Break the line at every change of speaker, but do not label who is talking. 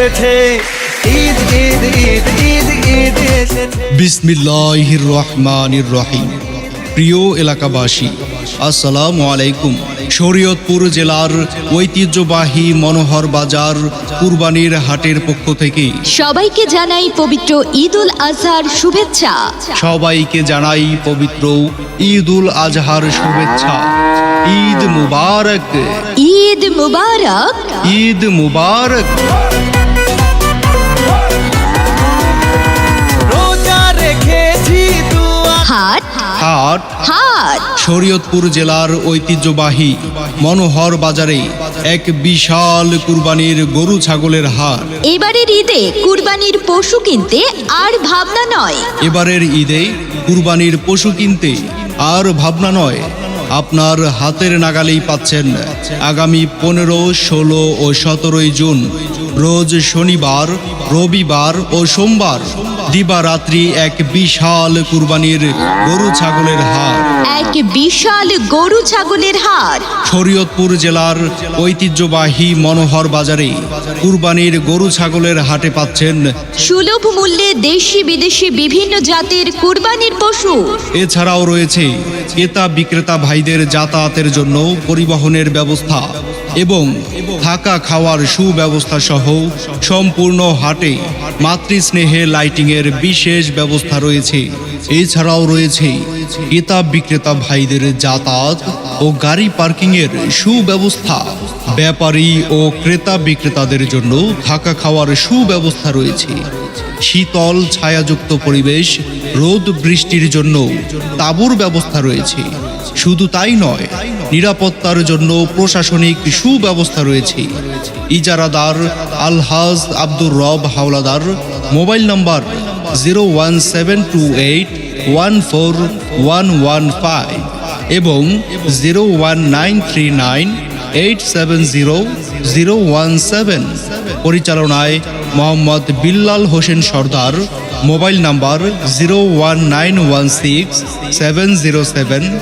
এসেছে, ঈদ ঈদ ঈদ ঈদ ঈদ এসেছে।
বিসমিল্লাহির রহমানির রহিম। প্রিয় এলাকাবাসী, আসসালামু আলাইকুম। শরীয়তপুর জেলার ঐতিহ্যবাহী মনোহর বাজার কুরবানির হাটের পক্ষ থেকে
সবাইকে জানাই পবিত্র ঈদ উল আজহার শুভেচ্ছা।
সবাইকে জানাই পবিত্র ঈদ উল আজহার শুভেচ্ছা। ঈদ মুবারক,
ঈদ মুবারক,
ঈদ মুবারক।
রোজা রেখেছি দুয়া।
হাট
হাট
হাট
শরীয়তপুর জেলার ঐতিহ্যবাহী মনোহর বাজারে এক বিশাল কুরবানির গরু ছাগলের হাট।
এবারের ঈদে কুরবানির পশু কিনতে আর ভাবনা নয়।
এবারের ঈদে কুরবানির পশু কিনতে আর ভাবনা নয়, আপনার হাতের নাগালেই পাচ্ছেন। আগামী 15, 16 ও 17 জুন রোজ শনিবার, রবিবার ও সোমবার দিবারাত্রি এক বিশাল কুরবানির গরু ছাগলের হাট।
এক বিশাল গরু ছাগলের হাট
শরীয়তপুর জেলার ঐতিহ্যবাহী মনোহর বাজারে কুরবানির গরু ছাগলের হাটে পাচ্ছেন
সুলভ মূল্যে দেশি বিদেশি বিভিন্ন জাতের কুরবানির পশু।
এছাড়াও রয়েছে ক্রেতা বিক্রেতা ভাইদের যাতায়াতের জন্য পরিবহনের ব্যবস্থা এবং থাকা খাওয়ার সুব্যবস্থা সহ সম্পূর্ণ হাটে মাতৃস্নেহে লাইটিংয়ের বিশেষ ব্যবস্থা রয়েছে। এছাড়াও রয়েছে ক্রেতা বিক্রেতা ভাইদের যাতায়াত ও গাড়ি পার্কিংয়ের সুব্যবস্থা। ব্যাপারী ও ক্রেতা বিক্রেতাদের জন্য থাকা খাওয়ার সুব্যবস্থা রয়েছে। শীতল ছায়াযুক্ত পরিবেশ, রোদ বৃষ্টির জন্য তাঁবুর ব্যবস্থা রয়েছে। শুধু তাই নয়, নিরাপত্তার জন্য প্রশাসনিক সুব্যবস্থা রয়েছে। ইজারাদার আলহাজ আব্দুর রব হাওলাদার, মোবাইল নম্বর 01728141115 এবং 01939870017। পরিচালনায় মোহাম্মদ বিল্লাল হোসেন সর্দার, মোবাইল নম্বর 019167007